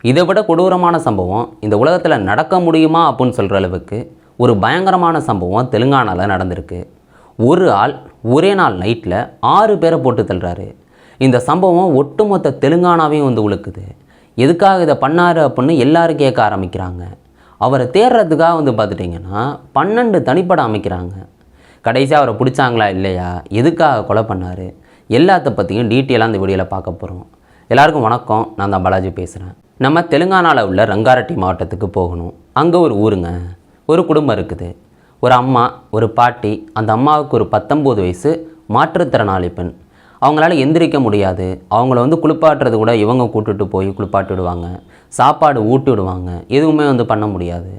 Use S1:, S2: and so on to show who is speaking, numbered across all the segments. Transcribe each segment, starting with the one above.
S1: இதை விட கொடூரமான சம்பவம் இந்த உலகத்தில் நடக்க முடியுமா அப்படின்னு சொல்கிற அளவுக்கு ஒரு பயங்கரமான சம்பவம் தெலுங்கானாவில் நடந்திருக்கு. ஒரு ஆள் ஒரே நாள் நைட்டில் 6 பேரை போட்டு தள்ளுறாரு. இந்த சம்பவம் ஒட்டுமொத்த தெலுங்கானாவையும் வந்து உழுக்குது. எதுக்காக இதை பண்ணார் அப்படின்னு எல்லாரும் கேட்க ஆரம்பிக்கிறாங்க. அவரை தேடுறதுக்காக வந்து பார்த்துட்டிங்கன்னா 12 தனிப்படம் அமைக்கிறாங்க. கடைசியாக அவரை பிடிச்சாங்களா இல்லையா, எதுக்காக கொலை பண்ணார், எல்லாத்த பற்றியும் டீட்டெயிலாக அந்த வீடியோவில் பார்க்க போகிறோம். எல்லாருக்கும் வணக்கம், நான் தான் பாலாஜி பேசுகிறேன். நம்ம தெலுங்கானாவில் உள்ள ரங்காரெட்டி மாவட்டத்துக்கு போகணும். அங்கே ஒரு ஊருங்க, ஒரு குடும்பம் இருக்குது. ஒரு அம்மா, ஒரு பாட்டி. அந்த அம்மாவுக்கு ஒரு 19 வயசு மாற்றுத்திறனாளி பெண். அவங்களால எந்திரிக்க முடியாது. அவங்கள வந்து குளிப்பாட்டுறது கூட இவங்க கூட்டுட்டு போய் குளிப்பாட்டி விடுவாங்க, சாப்பாடு ஊட்டி விடுவாங்க, எதுவுமே வந்து பண்ண முடியாது.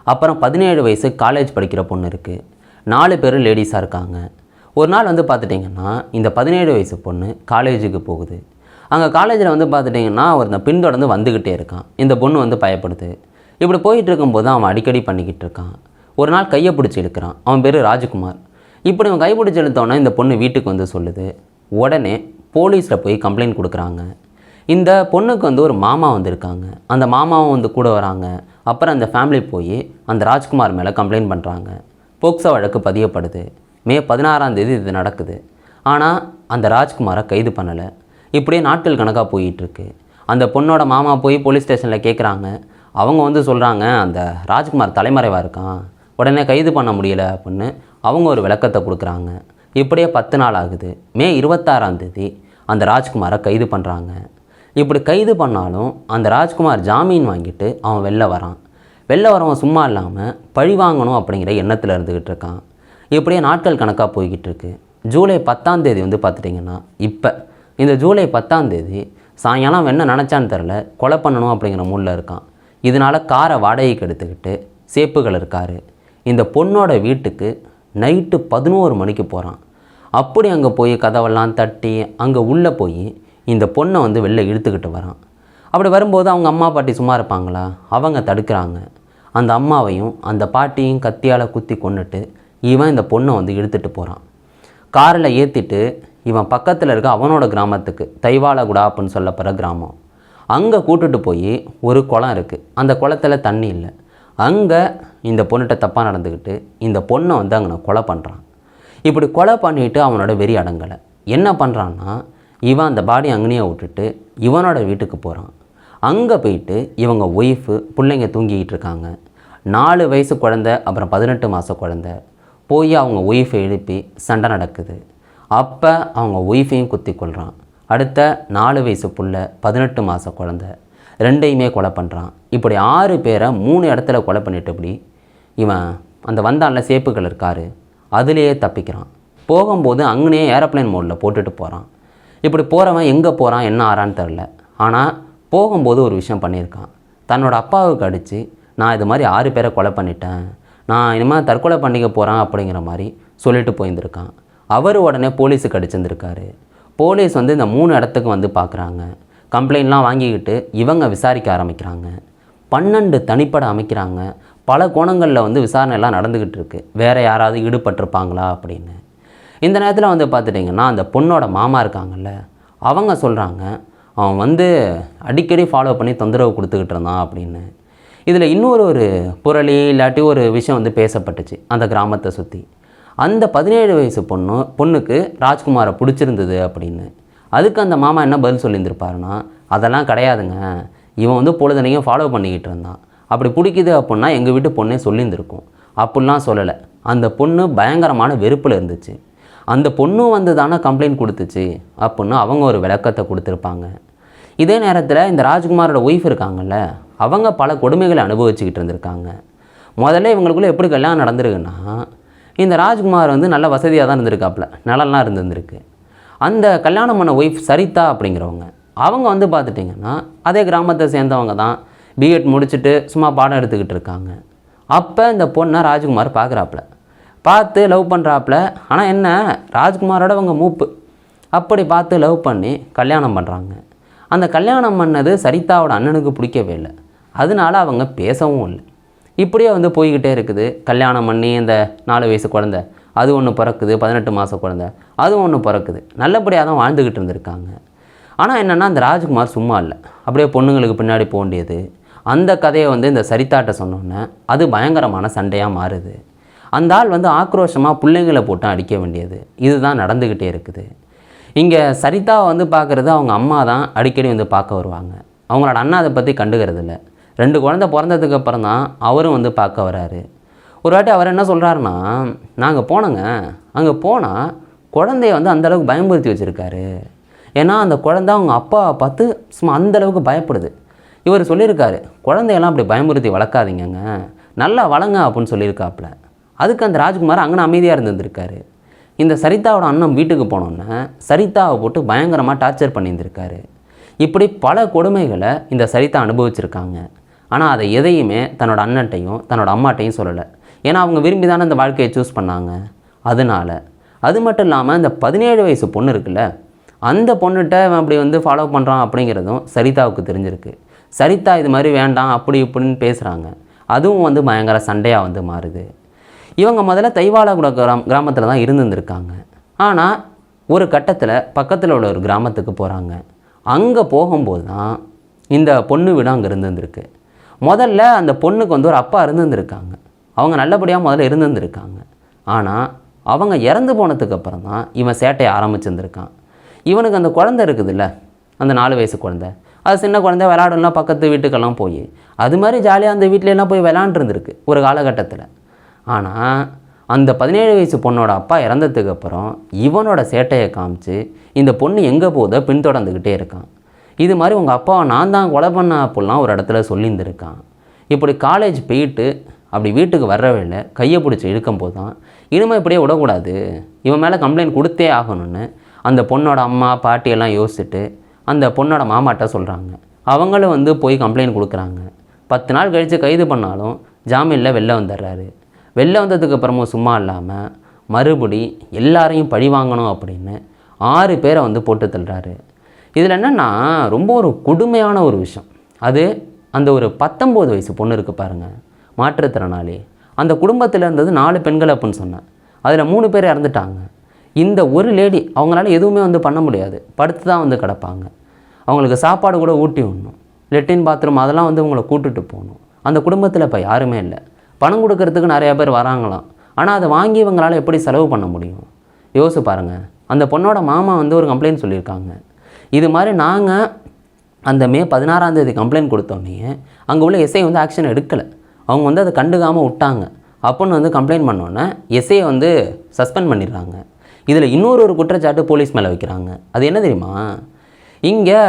S1: அப்புறம் 17 வயசு காலேஜ் படிக்கிற பொண்ணு இருக்குது. 4 பேர் லேடிஸாக இருக்காங்க. ஒரு நாள் வந்து பார்த்துட்டிங்கன்னா இந்த 17 வயசு பொண்ணு காலேஜுக்கு போகுது. அங்கே காலேஜில் வந்து பார்த்துட்டிங்கன்னா அவர் இந்த பின்தொடர்ந்து வந்துக்கிட்டே இருக்கான். இந்த பொண்ணு வந்து பயப்படுது. இப்படி போயிட்டு இருக்கும்போது அவன் அடிக்கடி பண்ணிக்கிட்டு இருக்கான். ஒரு நாள் கையை பிடிச்சி இழுக்கிறான். அவன் பேர் ராஜ்குமார். இப்படி அவன் கைப்பிடிச்சி இழுத்தோன்னே இந்த பொண்ணு வீட்டுக்கு வந்து சொல்லுது. உடனே போலீஸில் போய் கம்ப்ளைண்ட் கொடுக்குறாங்க. இந்த பொண்ணுக்கு வந்து ஒரு மாமா வந்திருக்காங்க. அந்த மாமாவும் வந்து கூட வராங்க. அப்புறம் அந்த ஃபேமிலி போய் அந்த ராஜ்குமார் மேலே கம்ப்ளைண்ட் பண்ணுறாங்க. போக்சோ வழக்கு பதியப்படுது. மே 16ஆம் தேதி இது நடக்குது. ஆனால் அந்த ராஜ்குமாரை கைது பண்ணலை. இப்படியே நாட்கள் கணக்காக போயிட்டுருக்கு. அந்த பொண்ணோட மாமா போய் போலீஸ் ஸ்டேஷனில் கேட்குறாங்க. அவங்க வந்து சொல்கிறாங்க அந்த ராஜ்குமார் தலைமறைவாக இருக்கான், உடனே கைது பண்ண முடியலை அப்படின்னு அவங்க ஒரு விளக்கத்தை கொடுக்குறாங்க. இப்படியே 10 நாள் ஆகுது. மே 26ஆம் தேதி அந்த ராஜ்குமாரை கைது பண்ணுறாங்க. இப்படி கைது பண்ணாலும் அந்த ராஜ்குமார் ஜாமீன் வாங்கிட்டு அவன் வெளில வரான். வெளில வரவன் சும்மா இல்லாமல் பழி வாங்கணும் அப்படிங்கிற எண்ணத்தில் இருந்துக்கிட்டு இருக்கான். இப்படியே நாட்கள் கணக்காக போய்கிட்டு இருக்கு. ஜூலை 10ஆம் தேதி வந்து பார்த்துட்டிங்கன்னா இப்போ இந்த ஜூலை 10ஆம் தேதி சாயங்காலம் என்ன நினச்சான்னு தெரில, கொலை பண்ணணும் அப்படிங்கிற மூடில் இருக்கான். இதனால் காரை வாடகைக்கு எடுத்துக்கிட்டு சேப்புகள் இருக்கார். இந்த பொண்ணோட வீட்டுக்கு நைட்டு 11 மணிக்கு போகிறான். அப்படி அங்கே போய் கதவெல்லாம் தட்டி அங்கே உள்ளே போய் இந்த பொண்ணை வந்து வெளில இழுத்துக்கிட்டு வரான். அப்படி வரும்போது அவங்க அம்மா பாட்டி சும்மா இருப்பாங்களா, அவங்க தடுக்கிறாங்க. அந்த அம்மாவையும் அந்த பாட்டியும் கத்தியால் குத்தி கொன்னுட்டு இவன் இந்த பொண்ணை வந்து இழுத்துட்டு போகிறான். காரில் ஏற்றிட்டு இவன் பக்கத்தில் இருக்க அவனோட கிராமத்துக்கு தைவாலகுடா அப்படின்னு சொல்லப்படுற கிராமம், அங்கே கூட்டுட்டு போய் ஒரு குளம் இருக்குது. அந்த குளத்தில் தண்ணி இல்லை. அங்கே இந்த பொண்ணுகிட்ட தப்பாக நடந்துக்கிட்டு இந்த பொண்ணை வந்து அங்கே கொலை பண்ணுறான். இப்படி கொலை பண்ணிவிட்டு அவனோட வெறி அடங்கலை. என்ன பண்ணுறான்னா, இவன் அந்த பாடி அங்கேயே விட்டுட்டு இவனோட வீட்டுக்கு போகிறான். அங்கே போயிட்டு இவங்க ஒய்ஃபு பிள்ளைங்க தூங்கிக்கிட்டு இருக்காங்க. 4 வயசு குழந்த, அப்புறம் 18 மாத குழந்த. போய் அவங்க ஒய்ஃபை எழுப்பி சண்டை நடக்குது. அப்போ அவங்க ஒய்ஃபையும் குத்தி கொள்கிறான். அடுத்த 4 வயசு புள்ள, 18 மாத குழந்த, 2யுமே கொலை பண்ணுறான். இப்படி 6 பேரை 3 இடத்துல கொலை பண்ணிட்டபடி இவன் அந்த வந்தான்ல சேப்புகள் இருக்கார், அதுலேயே தப்பிக்கிறான். போகும்போது அங்கேயே ஏரோப்ளைன் மோடில் போட்டுட்டு போகிறான். இப்படி போகிறவன் எங்கே போகிறான், என்ன ஆறான்னு தெரில. ஆனால் போகும்போது ஒரு விஷயம் பண்ணியிருக்கான். தன்னோட அப்பாவுக்கு அடித்து நான் இது மாதிரி 6 பேரை கொலை பண்ணிட்டேன், நான் இனிமேல் தற்கொலை பண்ணிக்க போகிறேன் அப்படிங்கிற மாதிரி சொல்லிட்டு போயிருந்திருக்கான். அவர் உடனே போலீஸுக்கு அடிச்சிருந்துருக்காரு. போலீஸ் வந்து இந்த 3 இடத்துக்கு வந்து பார்க்குறாங்க. கம்ப்ளைண்ட்லாம் வாங்கிக்கிட்டு இவங்க விசாரிக்க ஆரம்பிக்கிறாங்க. 12 தனிப்படை அமைக்கிறாங்க. பல கோணங்களில் வந்து விசாரணையெல்லாம் நடந்துக்கிட்டு இருக்குது. வேறு யாராவது ஈடுபட்டிருப்பாங்களா அப்படின்னு. இந்த நேரத்தில் வந்து பார்த்துட்டிங்கன்னா அந்த பொண்ணோட மாமா இருக்காங்கல்ல, அவங்க சொல்கிறாங்க அவன் வந்து அடிக்கடி ஃபாலோ பண்ணி தொந்தரவு கொடுத்துக்கிட்டு இருந்தான் அப்படின்னு. இதில் இன்னொரு புரளி இல்லாட்டி ஒரு விஷயம் வந்து பேசப்பட்டுச்சு அந்த கிராமத்தை சுற்றி. அந்த 17 வயசு பொண்ணுக்கு ராஜ்குமாரை பிடிச்சிருந்தது அப்படின்னு. அதுக்கு அந்த மாமா என்ன பதில் சொல்லியிருந்திருப்பாருன்னா, அதெல்லாம் கிடையாதுங்க, இவன் வந்து பொழுதனையும் ஃபாலோ பண்ணிக்கிட்டு இருந்தான், அப்படி பிடிக்குது அப்படின்னா எங்கள் வீட்டு பொண்ணே சொல்லியிருந்திருக்கும். அப்படிலாம் சொல்லலை. அந்த பொண்ணு பயங்கரமான வெறுப்பில் இருந்துச்சு. அந்த பொண்ணும் வந்து தானே கம்ப்ளைண்ட் கொடுத்துச்சு அப்படின்னு அவங்க ஒரு விளக்கத்தை கொடுத்துருப்பாங்க. இதே நேரத்தில் இந்த ராஜ்குமாரோட ஒய்ஃப் இருக்காங்கல்ல, அவங்க பல கொடுமைகளை அனுபவிச்சுக்கிட்டு இருந்திருக்காங்க. முதல்ல இவங்களுக்குள்ளே எப்படி கல்யாணம் நடந்திருக்குன்னா, இந்த ராஜ்குமார் வந்து நல்ல வசதியாக தான் இருந்திருக்காப்புல, நிலம்லாம் இருந்திருக்கு. அந்த கல்யாணம் பண்ண ஒய்ஃப் சரிதா அப்படிங்கிறவங்க, அவங்க வந்து பார்த்துட்டிங்கன்னா அதே கிராமத்தை சேர்ந்தவங்க தான். பிஎட் முடிச்சுட்டு சும்மா பாடம் எடுத்துக்கிட்டு இருக்காங்க. அப்போ இந்த பொண்ணை ராஜ்குமார் பார்க்குறாப்புல, பார்த்து லவ் பண்ணுறாப்புல. ஆனால் என்ன, ராஜ்குமாரோட அவங்க மூப்பு. அப்படி பார்த்து லவ் பண்ணி கல்யாணம் பண்ணுறாங்க. அந்த கல்யாணம் பண்ணது சரிதாவோட அண்ணனுக்கு பிடிக்கவே இல்லை. அதனால அவங்க பேசவும் இல்லை. இப்படியே வந்து போய்கிட்டே இருக்குது. கல்யாணம் பண்ணி இந்த 4 வயசு குழந்த அது ஒன்று பிறக்குது, 18 மாத குழந்த அது ஒன்று பிறக்குது. நல்லபடியாக தான் வாழ்ந்துக்கிட்டு இருந்திருக்காங்க. ஆனால் என்னென்னா அந்த ராஜ்குமார் சும்மா இல்லை, அப்படியே பொண்ணுங்களுக்கு பின்னாடி போக வேண்டியது. அந்த கதையை வந்து இந்த சரிதாட்ட சொன்னோன்னே அது பயங்கரமான சண்டையாக மாறுது. அந்த ஆள் வந்து ஆக்ரோஷமாக பிள்ளைங்களை போட்டு அடிக்க வேண்டியது, இதுதான் நடந்துக்கிட்டே இருக்குது. இங்கே சரிதாவை வந்து பார்க்குறது அவங்க அம்மா தான் அடிக்கடி வந்து பார்க்க வருவாங்க. அவங்களோட அண்ணா அதை பற்றி கண்டுக்கிறது இல்லை. 2 குழந்தை பிறந்ததுக்கு அப்புறம் தான் அவரும் வந்து பார்க்க வராரு. ஒரு வாட்டி அவர் என்ன சொல்கிறாருன்னா, நாங்கள் போனோங்க, அங்கே போனால் குழந்தைய வந்து அந்தளவுக்கு பயமுறுத்தி வச்சுருக்காரு. ஏன்னா அந்த குழந்தை அவங்க அப்பாவை பார்த்து சும்மா அந்தளவுக்கு பயப்படுது. இவர் சொல்லியிருக்காரு, குழந்தையெல்லாம் அப்படி பயமுறுத்தி வளர்க்காதீங்கங்க, நல்லா வளங்க அப்படின்னு சொல்லியிருக்காப்புல. அதுக்கு அந்த ராஜ்குமார் அங்கே அமைதியாக இருந்திருக்காரு. இந்த சரிதாவோட அண்ணன் வீட்டுக்கு போனோன்னே சரிதாவை போட்டு பயங்கரமாக டார்ச்சர் பண்ணியிருந்திருக்காரு. இப்படி பல கொடுமைகளை இந்த சரிதா அனுபவிச்சிருக்காங்க. ஆனால் அதை எதையுமே தன்னோட அண்ணன்ட்டையும் தன்னோட அம்மாட்டையும் சொல்லலை. ஏன்னா அவங்க விரும்பி தானே இந்த வாழ்க்கையை சூஸ் பண்ணாங்க. அதனால் அது மட்டும் இல்லாமல் இந்த 17 வயசு பொண்ணு இருக்குல்ல, அந்த பொண்ணுகிட்ட அவன் அப்படி வந்து ஃபாலோ பண்ணுறான் அப்படிங்கிறதும் சரிதாவுக்கு தெரிஞ்சிருக்கு. சரிதா இது மாதிரி வேண்டாம் அப்படி இப்படின்னு பேசுகிறாங்க. அதுவும் வந்து பயங்கர சண்டையாக வந்து மாறுது. இவங்க முதல்ல தைவாலகுட கிராமத்தில் தான் இருந்திருக்காங்க. ஆனால் ஒரு கட்டத்தில் பக்கத்தில் உள்ள ஒரு கிராமத்துக்கு போகிறாங்க. அங்கே போகும்போது தான் இந்த பொண்ணு வீடு அங்கே இருந்திருக்கு. முதல்ல அந்த பொண்ணுக்கு வந்து ஒரு அப்பா இருந்திருக்காங்க. அவங்க நல்லபடியாக முதல்ல இருந்திருக்காங்க. ஆனால் அவங்க இறந்து போனதுக்கு அப்புறம் தான் இவன் சேட்டையை ஆரம்பிச்சிருந்துருக்கான். இவனுக்கு அந்த குழந்தை இருக்குதுல்ல, அந்த 4 வயசு குழந்தை, அது சின்ன குழந்தை விளையாடலாம், பக்கத்து வீட்டுக்கெல்லாம் போய் அது மாதிரி ஜாலியாக அந்த வீட்டிலலாம் போய் விளையாண்டுருந்துருக்கு ஒரு காலகட்டத்தில். ஆனால் அந்த 17 வயசு பொண்ணோட அப்பா இறந்ததுக்கு அப்புறம் இவனோட சேட்டையை காமிச்சு இந்த பொண்ணு எங்கே போதோ பின்தொடர்ந்துக்கிட்டே இருக்கான். இது மாதிரி உங்கள் அப்பாவை நான் தான் கொலை பண்ண அப்படிலாம் ஒரு இடத்துல சொல்லியிருந்திருக்கான். இப்படி காலேஜ் போயிட்டு அப்படி வீட்டுக்கு வர்ற வேலை கையை பிடிச்சி இழுக்கும்போது தான் இனிமேல் இப்படியே விடக்கூடாது, இவன் மேலே கம்ப்ளைண்ட் கொடுத்தே ஆகணும்னு அந்த பொண்ணோட அம்மா பாட்டியெல்லாம் யோசிச்சுட்டு அந்த பொண்ணோட மாமாட்ட சொல்கிறாங்க. அவங்களும் வந்து போய் கம்ப்ளைண்ட் கொடுக்குறாங்க. 10 நாள் கழித்து கைது பண்ணாலும் ஜாமீனில் வெளில வந்துடுறாரு. வெளில வந்ததுக்கு அப்புறமும் சும்மா இல்லாமல் மறுபடி எல்லாரையும் பழி வாங்கணும் அப்படின்னு 6 பேரை வந்து போட்டு தள்ளுறாரு. இதில் என்னென்னா ரொம்ப ஒரு கொடுமையான ஒரு விஷயம். அது அந்த ஒரு 19 வயசு பொண்ணு இருக்குது பாருங்கள், மாற்றுத்திறனாளி. அந்த குடும்பத்தில் இருந்தது 4 பெண்கள் அப்படின்னு சொன்னேன். அதில் 3 பேர் இறந்துட்டாங்க. இந்த ஒரு லேடி அவங்களால எதுவுமே வந்து பண்ண முடியாது, படுத்து தான் வந்து கிடப்பாங்க. அவங்களுக்கு சாப்பாடு கூட ஊட்டி விடணும், லெட்டின் பாத்ரூம் அதெல்லாம் வந்து அவங்கள கூட்டுட்டு போகணும். அந்த குடும்பத்தில் இப்போ யாருமே இல்லை. பணம் கொடுக்கறதுக்கு நிறையா பேர் வராங்களாம். ஆனால் அதை வாங்கி இவங்களால் எப்படி செலவு பண்ண முடியும்? யோசிச்சு பாருங்கள். அந்த பொண்ணோட மாமா வந்து ஒரு கம்ப்ளைண்ட் சொல்லியிருக்காங்க. இது மாதிரி நாங்கள் அந்த மே 16ஆம் தேதி கம்ப்ளைண்ட் கொடுத்தோன்னே அங்கே உள்ள எஸ்ஐ வந்து ஆக்ஷன் எடுக்கலை. அவங்க வந்து அதை கண்டுக்காமல் விட்டாங்க. அப்படின்னு வந்து கம்ப்ளைண்ட் பண்ணோன்னே எஸ்ஐயை வந்து சஸ்பெண்ட் பண்ணிடுறாங்க. இதில் இன்னொரு குற்றச்சாட்டு போலீஸ் மேலே வைக்கிறாங்க. அது என்ன தெரியுமா? இங்கே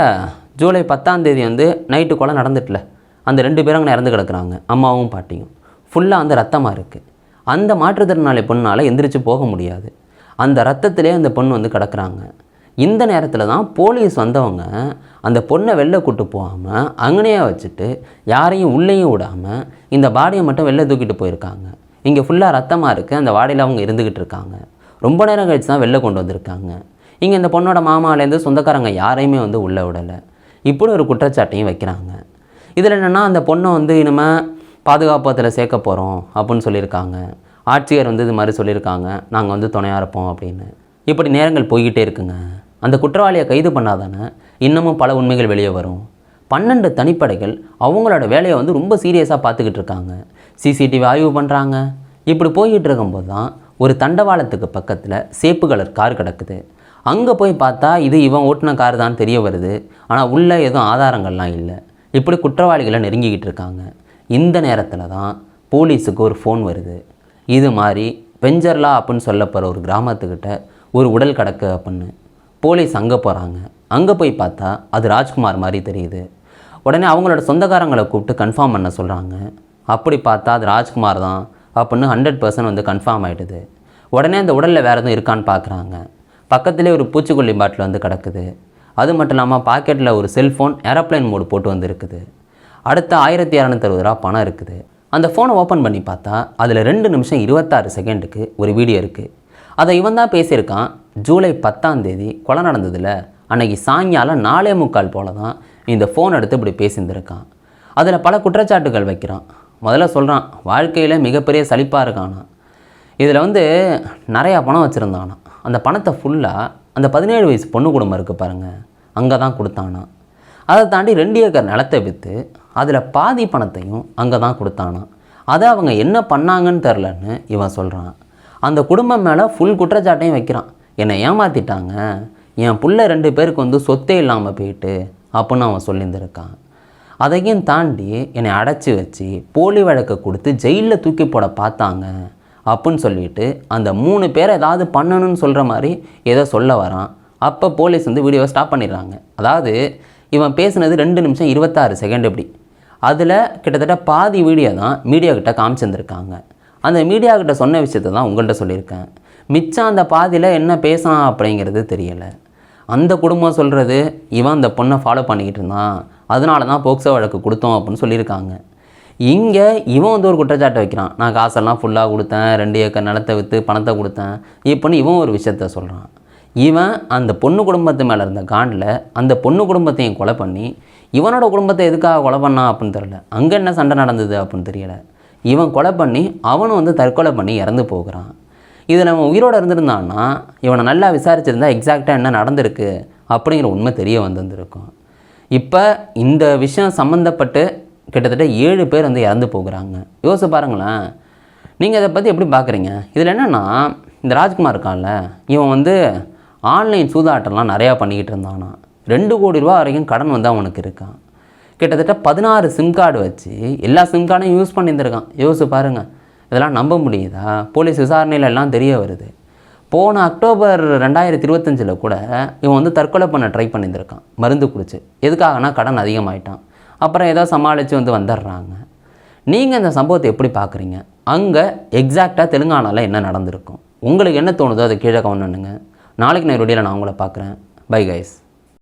S1: ஜூலை 10ஆம் தேதி வந்து நைட்டு கொலை நடந்துட்டுல, அந்த 2 பேரும் அங்கே இறந்து கிடக்குறாங்க, அம்மாவும் பாட்டியும். ஃபுல்லாக அந்த ரத்தமாக இருக்குது. அந்த மாற்றுத்திறனாளி பொண்ணால் எந்திரிச்சு போக முடியாது. அந்த ரத்தத்திலே அந்த பொண்ணு வந்து கிடக்குறாங்க. இந்த நேரத்தில் தான் போலீஸ் வந்தவங்க அந்த பொண்ணை வெளில கூட்டு போகாமல் அங்கனையே வச்சுட்டு யாரையும் உள்ளேயும் விடாமல் இந்த பாடியை மட்டும் வெளில தூக்கிட்டு போயிருக்காங்க. இங்கே ஃபுல்லாக ரத்தமாக இருக்குது. அந்த வாடியில் அவங்க இருந்துக்கிட்டு இருக்காங்க. ரொம்ப நேரம் கழிச்சு தான் வெளில கொண்டு வந்திருக்காங்க. இங்கே இந்த பொண்ணோட மாமாலேருந்து சொந்தக்காரங்க யாரையுமே வந்து உள்ளே விடலை. இப்படி ஒரு குற்றச்சாட்டையும் வைக்கிறாங்க. இதில் என்னென்னா அந்த பொண்ணை வந்து இனிமேல் பாதுகாப்பத்தில் சேர்க்க போகிறோம் அப்படின்னு சொல்லியிருக்காங்க. ஆட்சியர் வந்து இது மாதிரி சொல்லியிருக்காங்க, நாங்கள் வந்து துணையாக இருப்போம் அப்படின்னு. இப்படி நேரங்கள் போய்கிட்டே இருக்குங்க. அந்த குற்றவாளியை கைது பண்ணாதானே இன்னமும் பல உண்மைகள் வெளியே வரும். 12 தனிப்படைகள் அவங்களோட வேலையை வந்து ரொம்ப சீரியஸாக பார்த்துக்கிட்டு இருக்காங்க. சிசிடிவி ஆய்வு பண்ணுறாங்க. இப்படி போய்கிட்டு இருக்கும்போது தான் ஒரு தண்டவாளத்துக்கு பக்கத்தில் சேப்பு கலர் கார் கிடக்குது. அங்கே போய் பார்த்தா இது இவன் ஓட்டின கார் தான் தெரிய வருது. ஆனால் உள்ளே எதுவும் ஆதாரங்கள்லாம் இல்லை. இப்படி குற்றவாளிகளை நெருங்கிக்கிட்டு இருக்காங்க. இந்த நேரத்தில் தான் போலீஸுக்கு ஒரு ஃபோன் வருது. இது மாதிரி பெஞ்சர்லா அப்படின்னு சொல்லப்படுற ஒரு கிராமத்துக்கிட்ட ஒரு உடல் கிடக்கு அப்படின்னு. போலீஸ் அங்கே போகிறாங்க. அங்கே போய் பார்த்தா அது ராஜ்குமார் மாதிரி தெரியுது. உடனே அவங்களோட சொந்தக்காரங்களை கூப்பிட்டு கன்ஃபார்ம் பண்ண சொல்கிறாங்க. அப்படி பார்த்தா அது ராஜ்குமார் தான் அப்படின்னு 100% வந்து கன்ஃபார்ம் ஆகிடுது. உடனே அந்த உடலில் வேறு எதுவும் இருக்கான்னு பார்க்குறாங்க. பக்கத்துலேயே ஒரு பூச்சிக்கொல்லி பாட்டில் வந்து கிடக்குது. அது மட்டும் இல்லாமல் பாக்கெட்டில் ஒரு செல்ஃபோன் ஏரோப்ளைன் மோடு போட்டு வந்துருக்குது. அடுத்த 1260 ரூபா பணம் இருக்குது. அந்த ஃபோனை ஓப்பன் பண்ணி பார்த்தா அதில் 2 நிமிஷம் 26 செகண்டுக்கு ஒரு வீடியோ இருக்குது. அதை இவன் தான் பேசியிருக்கான். ஜூலை 10ஆம் தேதி கொலை நடந்ததில் அன்றைக்கி சாயங்காலம் 4:45 போல் தான் இந்த ஃபோன் எடுத்து இப்படி பேசியிருந்திருக்கான். அதில் பல குற்றச்சாட்டுகள் வைக்கிறான். முதல்ல சொல்கிறான், வாழ்க்கையில் மிகப்பெரிய சலிப்பாக இருக்கானா. இதில் வந்து நிறையா பணம் வச்சுருந்தானா. அந்த பணத்தை ஃபுல்லாக அந்த 17 வயசு பொண்ணு குடும்பம் இருக்குது பாருங்கள், அங்கே தான் கொடுத்தானா. அதை தாண்டி 2 ஏக்கர் நிலத்தை விற்று அதில் பாதி பணத்தையும் அங்கே தான் கொடுத்தானா. அதை அவங்க என்ன பண்ணாங்கன்னு தெரிலன்னு இவன் சொல்கிறான். அந்த குடும்பம் மேலே ஃபுல் குற்றச்சாட்டையும் வைக்கிறான். என்னை ஏமாற்றிட்டாங்க, என் புள்ள 2 பேருக்கு வந்து சொத்தே இல்லாமல் போயிட்டு அப்படின்னு அவன் சொல்லியிருந்திருக்கான். அதையும் தாண்டி என்னை அடைச்சி வச்சு போலி வழக்கை கொடுத்து ஜெயிலில் தூக்கி போட பார்த்தாங்க அப்படின்னு சொல்லிட்டு அந்த 3 பேரை ஏதாவது பண்ணணும்னு சொல்கிற மாதிரி ஏதோ சொல்ல வரான். அப்போ போலீஸ் வந்து வீடியோவை ஸ்டாப் பண்ணிடுறாங்க. அதாவது இவன் பேசுனது 2 நிமிஷம் 26 செகண்ட் இப்படி. அதில் கிட்டத்தட்ட பாதி வீடியோ தான் மீடியா கிட்ட காமிச்சிருந்துருக்காங்க. அந்த மீடியா கிட்ட சொன்ன விஷயத்தை தான் உங்கள்கிட்ட சொல்லியிருக்கேன். மிச்சம் அந்த பாதியில் என்ன பேசலாம் அப்படிங்கிறது தெரியலை. அந்த குடும்பம் சொல்கிறது இவன் அந்த பொண்ணை ஃபாலோ பண்ணிக்கிட்டு இருந்தான், அதனால தான் போக்சோ வழக்கு கொடுத்தோம் அப்படின்னு சொல்லியிருக்காங்க. இங்கே இவன் வந்து ஒரு குற்றச்சாட்டை வைக்கிறான். நான் காசெல்லாம் ஃபுல்லாக கொடுத்தேன், 2 ஏக்கர் நிலத்தை விற்று பணத்தை கொடுத்தேன் இப்போன்னு இவன் ஒரு விஷயத்த சொல்கிறான். இவன் அந்த பொண்ணு குடும்பத்து மேலே இருந்த காண்டில் அந்த பொண்ணு குடும்பத்தையும் கொலை பண்ணி இவனோட குடும்பத்தை எதுக்காக கொலை பண்ணான் அப்படின்னு தெரியல. அங்கே என்ன சண்டை நடந்தது அப்படின்னு தெரியலை. இவன் கொலை பண்ணி அவனும் வந்து தற்கொலை பண்ணி இறந்து போகிறான். இதில் அவன் உயிரோடு இருந்திருந்தான்னா இவனை நல்லா விசாரிச்சிருந்தா எக்ஸாக்டாக என்ன நடந்திருக்கு அப்படிங்கிற உண்மை தெரிய வந்திருக்கும். இப்போ இந்த விஷயம் சம்மந்தப்பட்டு கிட்டத்தட்ட 7 பேர் வந்து இறந்து போகிறாங்க. யோசிச்சு பாருங்களேன். நீங்கள் இதை பற்றி எப்படி பார்க்குறீங்க? இதில் என்னென்னா, இந்த ராஜ்குமார் இருக்கான்ல, இவன் வந்து ஆன்லைன் சூதாட்டம்லாம் நிறையா பண்ணிக்கிட்டு இருந்தானா. 2 கோடி ரூபா வரைக்கும் கடன் வந்து அவனுக்கு இருக்கான். கிட்டத்தட்ட 16 சிம் கார்டு வச்சு எல்லா சிம் கார்டையும் யூஸ் பண்ணியிருந்திருக்கான். யோசிச்சு பாருங்கள். இதெல்லாம் நம்ப முடியுதா? போலீஸ் விசாரணையில் எல்லாம் தெரிய வருது. போன அக்டோபர் 2025 கூட இவன் வந்து தற்கொலை பண்ண ட்ரை பண்ணியிருந்திருக்கான் மருந்து குடிச்சு. எதுக்காகனா கடன் அதிகமாயிட்டான். அப்புறம் ஏதோ சமாளித்து வந்து வந்துடுறாங்க. நீங்கள் இந்த சம்பவத்தை எப்படி பார்க்குறீங்க? அங்கே எக்ஸாக்டாக தெலுங்கானாவில் என்ன நடந்திருக்கும்? உங்களுக்கு என்ன தோணுதோ அதை கீழே கமெண்ட் பண்ணுங்க. நாளைக்கு நான் வீடியோவில் நான் உங்களை பார்க்குறேன். Bye guys.